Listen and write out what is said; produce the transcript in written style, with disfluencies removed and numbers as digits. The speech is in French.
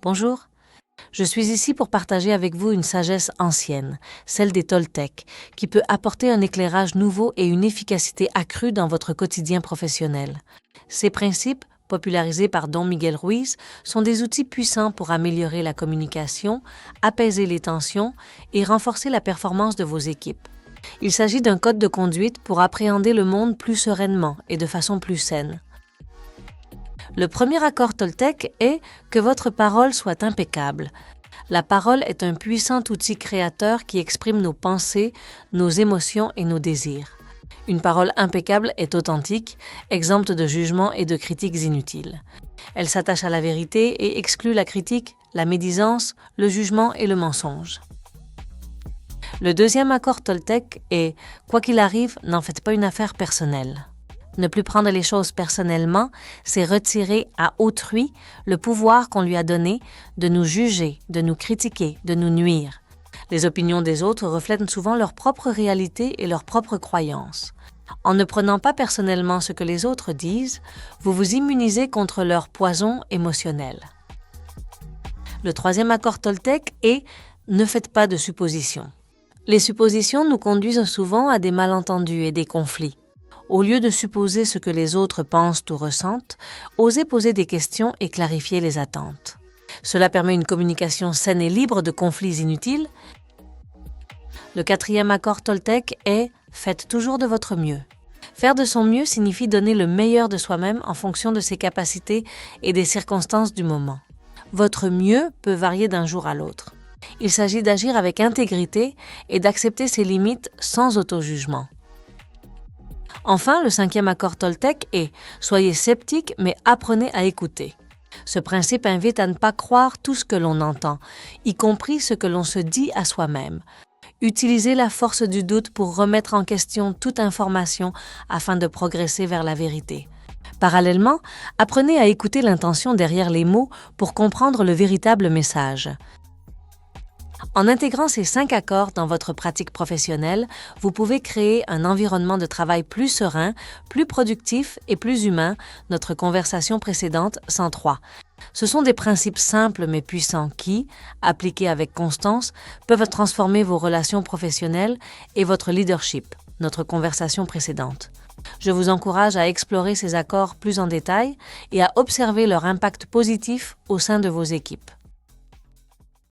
Bonjour, je suis ici pour partager avec vous une sagesse ancienne, celle des Toltecs, qui peut apporter un éclairage nouveau et une efficacité accrue dans votre quotidien professionnel. Ces principes, popularisés par Don Miguel Ruiz, sont des outils puissants pour améliorer la communication, apaiser les tensions et renforcer la performance de vos équipes. Il s'agit d'un code de conduite pour appréhender le monde plus sereinement et de façon plus saine. Le premier accord Toltec est que votre parole soit impeccable. La parole est un puissant outil créateur qui exprime nos pensées, nos émotions et nos désirs. Une parole impeccable est authentique, exempte de jugements et de critiques inutiles. Elle s'attache à la vérité et exclut la critique, la médisance, le jugement et le mensonge. Le deuxième accord Toltec est « Quoi qu'il arrive, n'en faites pas une affaire personnelle ». Ne plus prendre les choses personnellement, c'est retirer à autrui le pouvoir qu'on lui a donné de nous juger, de nous critiquer, de nous nuire. Les opinions des autres reflètent souvent leur propre réalité et leurs propres croyances. En ne prenant pas personnellement ce que les autres disent, vous vous immunisez contre leur poison émotionnel. Le troisième accord Toltec est « Ne faites pas de suppositions ». Les suppositions nous conduisent souvent à des malentendus et des conflits. Au lieu de supposer ce que les autres pensent ou ressentent, osez poser des questions et clarifier les attentes. Cela permet une communication saine et libre de conflits inutiles. Le quatrième accord Toltec est « Faites toujours de votre mieux ». Faire de son mieux signifie donner le meilleur de soi-même en fonction de ses capacités et des circonstances du moment. Votre mieux peut varier d'un jour à l'autre. Il s'agit d'agir avec intégrité et d'accepter ses limites sans auto-jugement. Enfin, le cinquième accord Toltec est « Soyez sceptique, mais apprenez à écouter ». Ce principe invite à ne pas croire tout ce que l'on entend, y compris ce que l'on se dit à soi-même. Utilisez la force du doute pour remettre en question toute information afin de progresser vers la vérité. Parallèlement, apprenez à écouter l'intention derrière les mots pour comprendre le véritable message. En intégrant ces 5 accords dans votre pratique professionnelle, vous pouvez créer un environnement de travail plus serein, plus productif et plus humain, notre conversation précédente 103. Ce sont des principes simples mais puissants qui, appliqués avec constance, peuvent transformer vos relations professionnelles et votre leadership, notre conversation précédente. Je vous encourage à explorer ces accords plus en détail et à observer leur impact positif au sein de vos équipes.